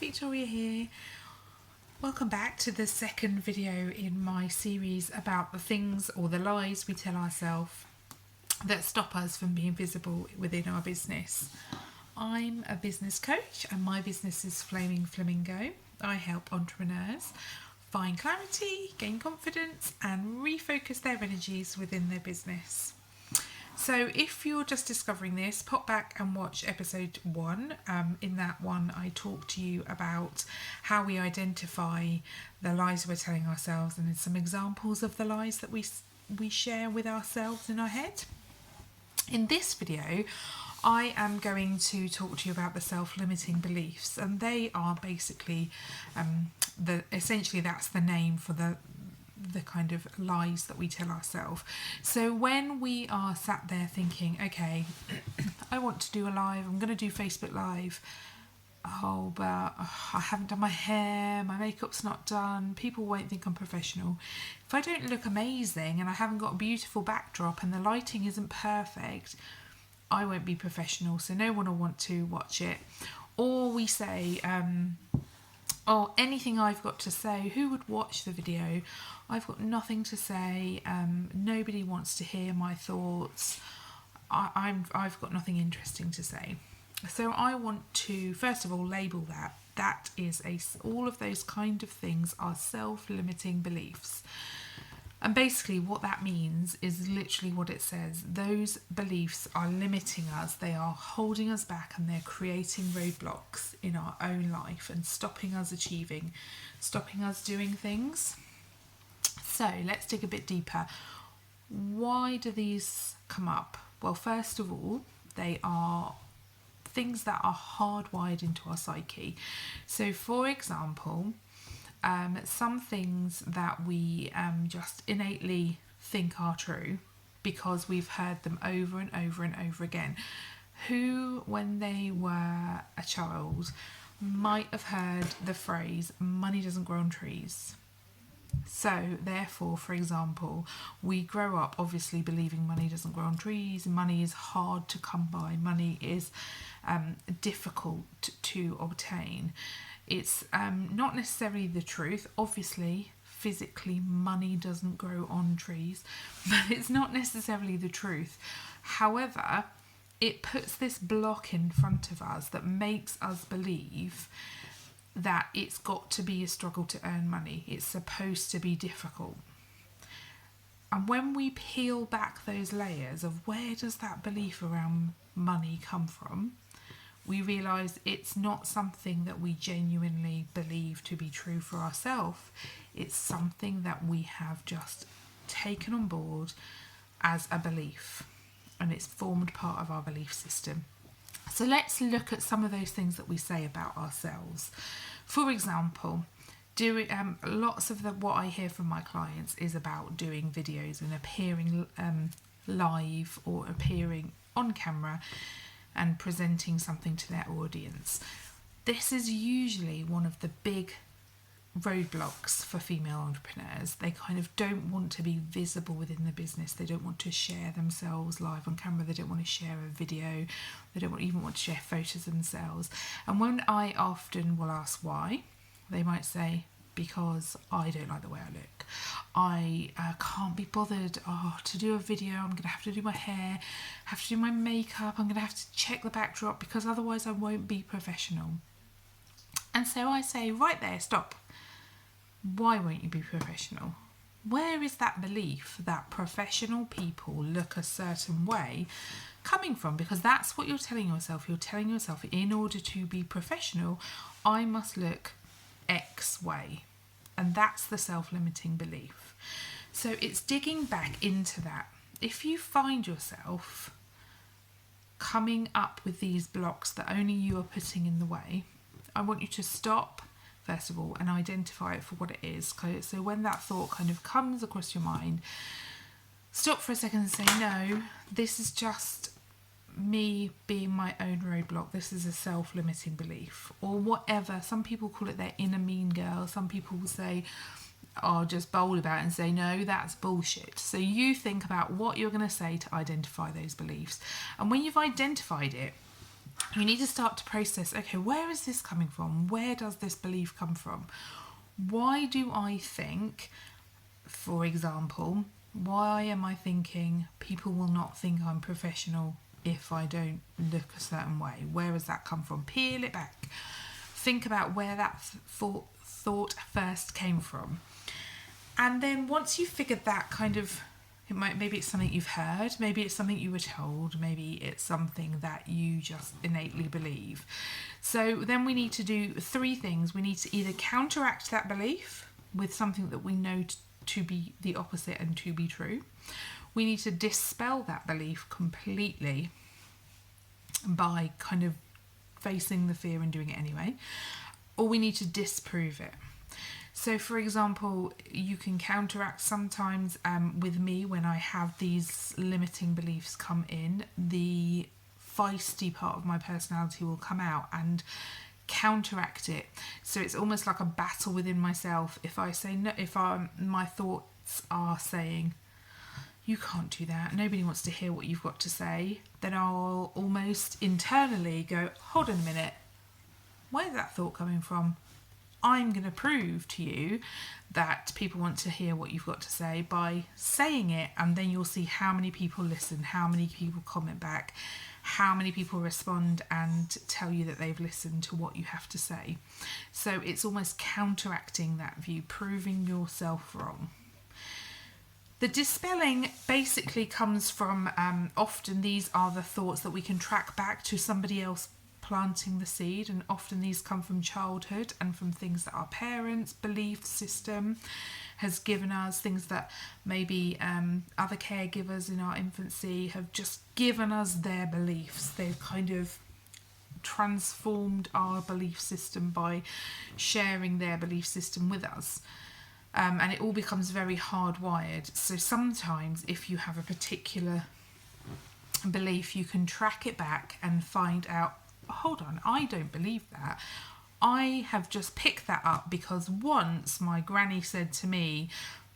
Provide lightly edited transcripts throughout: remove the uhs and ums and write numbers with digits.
Victoria here. Welcome back to the second video in my series about the things or the lies we tell ourselves that stop us from being visible within our business. I'm a business coach and my business is Flaming Flamingo. I help entrepreneurs find clarity, gain confidence and refocus their energies within their business. So if you're just discovering this, pop back and watch episode 1. In that one, I talk to you about how we identify the lies we're telling ourselves and some examples of the lies that we share with ourselves in our head. In this video, I am going to talk to you about the self-limiting beliefs, and they are basically essentially that's the name for the kind of lies that we tell ourselves. So when we are sat there thinking, okay, I want to do a live, I'm going to do Facebook Live, but I haven't done my hair, my makeup's not done, people won't think I'm professional. If I don't look amazing and I haven't got a beautiful backdrop and the lighting isn't perfect, I won't be professional, so no one will want to watch it. Or we say, anything I've got to say, who would watch the video? I've got nothing to say, nobody wants to hear my thoughts, I've got nothing interesting to say. So I want to first of all label that is all of those kind of things are self-limiting beliefs. And basically what that means is literally what it says. Those beliefs are limiting us, they are holding us back, and they're creating roadblocks in our own life and stopping us achieving, stopping us doing things. So let's dig a bit deeper. Why do these come up? Well, first of all, they are things that are hardwired into our psyche. So for example, some things that we just innately think are true because we've heard them over and over and over again. Who, when they were a child, might have heard the phrase, money doesn't grow on trees? So therefore, for example, we grow up obviously believing money doesn't grow on trees, money is hard to come by, money is difficult to obtain. It's not necessarily the truth. Obviously, physically, money doesn't grow on trees, but it's not necessarily the truth. However, it puts this block in front of us that makes us believe that it's got to be a struggle to earn money. It's supposed to be difficult. And when we peel back those layers of where does that belief around money come from, we realise it's not something that we genuinely believe to be true for ourselves. It's something that we have just taken on board as a belief, and it's formed part of our belief system. So let's look at some of those things that we say about ourselves. For example, lots of what I hear from my clients is about doing videos and appearing live or appearing on camera and presenting something to their audience. This is usually one of the big roadblocks for female entrepreneurs. They kind of don't want to be visible within the business. They don't want to share themselves live on camera. They don't want to share a video. They don't even want to share photos of themselves. And when I often will ask why, they might say, because I don't like the way I look. I can't be bothered to do a video. I'm going to have to do my hair, have to do my makeup. I'm going to have to check the backdrop because otherwise I won't be professional. And so I say, right there, stop. Why won't you be professional? Where is that belief that professional people look a certain way coming from? Because that's what you're telling yourself. You're telling yourself, in order to be professional, I must look X way. And that's the self-limiting belief. So it's digging back into that. If you find yourself coming up with these blocks that only you are putting in the way, I want you to stop, first of all, and identify it for what it is. So when that thought kind of comes across your mind, stop for a second and say, no, this is just me being my own roadblock. This is a self-limiting belief, or whatever. Some people call it their inner mean girl. Some people will say, just bold about it and say, no, that's bullshit. So you think about what you're going to say to identify those beliefs. And when you've identified it, you need to start to process, okay, where is this coming from? Where does this belief come from? Why do I think, for example, why am I thinking people will not think I'm professional if I don't look a certain way? Where has that come from? Peel it back. Think about where that thought first came from. And then once you've figured that kind of, maybe it's something you've heard, maybe it's something you were told, maybe it's something that you just innately believe. So then we need to do three things. We need to either counteract that belief with something that we know to be the opposite and to be true. We need to dispel that belief completely by kind of facing the fear and doing it anyway. Or we need to disprove it. So, for example, you can counteract sometimes with me when I have these limiting beliefs come in, the feisty part of my personality will come out and counteract it. So it's almost like a battle within myself. If I say no, my thoughts are saying, you can't do that, nobody wants to hear what you've got to say, then I'll almost internally go, hold on a minute, where's that thought coming from? I'm going to prove to you that people want to hear what you've got to say by saying it, and then you'll see how many people listen, how many people comment back, how many people respond and tell you that they've listened to what you have to say. So it's almost counteracting that view, proving yourself wrong. The dispelling basically comes from, often these are the thoughts that we can track back to somebody else planting the seed, and often these come from childhood and from things that our parents' belief system has given us, things that maybe other caregivers in our infancy have just given us their beliefs. They've kind of transformed our belief system by sharing their belief system with us. And it all becomes very hardwired. So sometimes if you have a particular belief, you can track it back and find out, hold on, I don't believe that. I have just picked that up because once my granny said to me,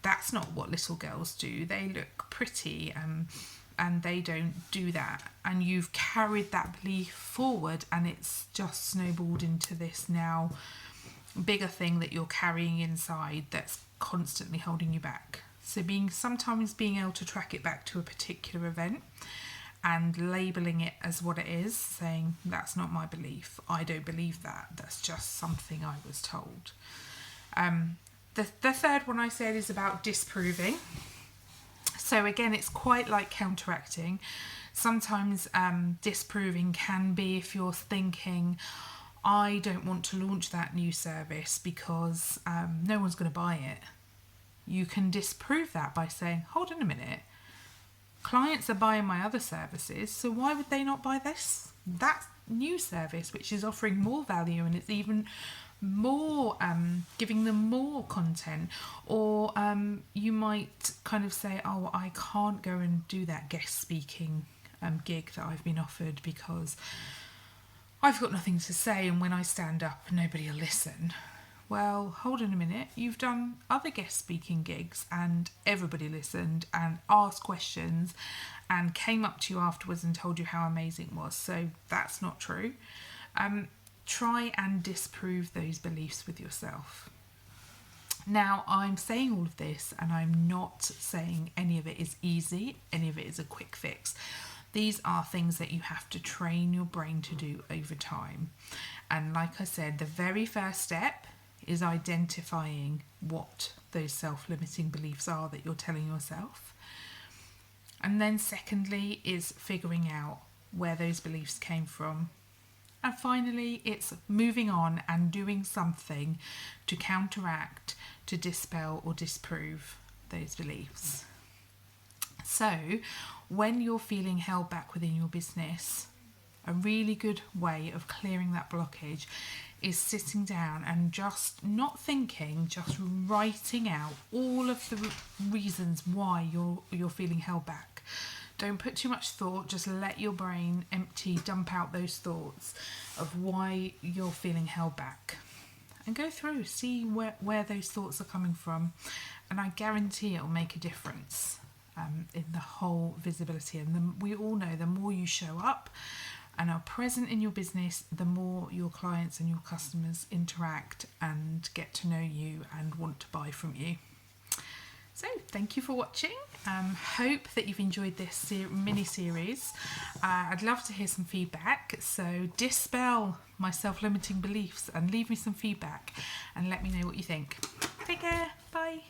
that's not what little girls do. They look pretty and they don't do that. And you've carried that belief forward, and it's just snowballed into this now bigger thing that you're carrying inside that's constantly holding you back. So sometimes being able to track it back to a particular event and labelling it as what it is, saying that's not my belief, I don't believe that, that's just something I was told. The third one I said is about disproving. So again, it's quite like counteracting. Sometimes disproving can be if you're thinking, I don't want to launch that new service because no one's going to buy it. You can disprove that by saying, hold on a minute, clients are buying my other services, so why would they not buy that new service, which is offering more value and it's even more giving them more content? Or you might kind of say, oh, I can't go and do that guest speaking gig that I've been offered because I've got nothing to say, and when I stand up nobody will listen. Well, hold on a minute, you've done other guest speaking gigs and everybody listened and asked questions and came up to you afterwards and told you how amazing it was. So that's not true. Try and disprove those beliefs with yourself. Now, I'm saying all of this and I'm not saying any of it is easy, any of it is a quick fix. These are things that you have to train your brain to do over time. And like I said, the very first step is identifying what those self-limiting beliefs are that you're telling yourself. And then secondly is figuring out where those beliefs came from. And finally, it's moving on and doing something to counteract, to dispel or disprove those beliefs. So when you're feeling held back within your business, a really good way of clearing that blockage is sitting down and just not thinking, just writing out all of the reasons why you're feeling held back. Don't put too much thought, just let your brain empty, dump out those thoughts of why you're feeling held back. And go through, see where those thoughts are coming from, and I guarantee it will make a difference in the whole visibility. And we all know the more you show up, and are present in your business, the more your clients and your customers interact and get to know you and want to buy from you. So thank you for watching. Hope that you've enjoyed this mini series. I'd love to hear some feedback, so dispel my self-limiting beliefs and leave me some feedback and let me know what you think. Take care, bye.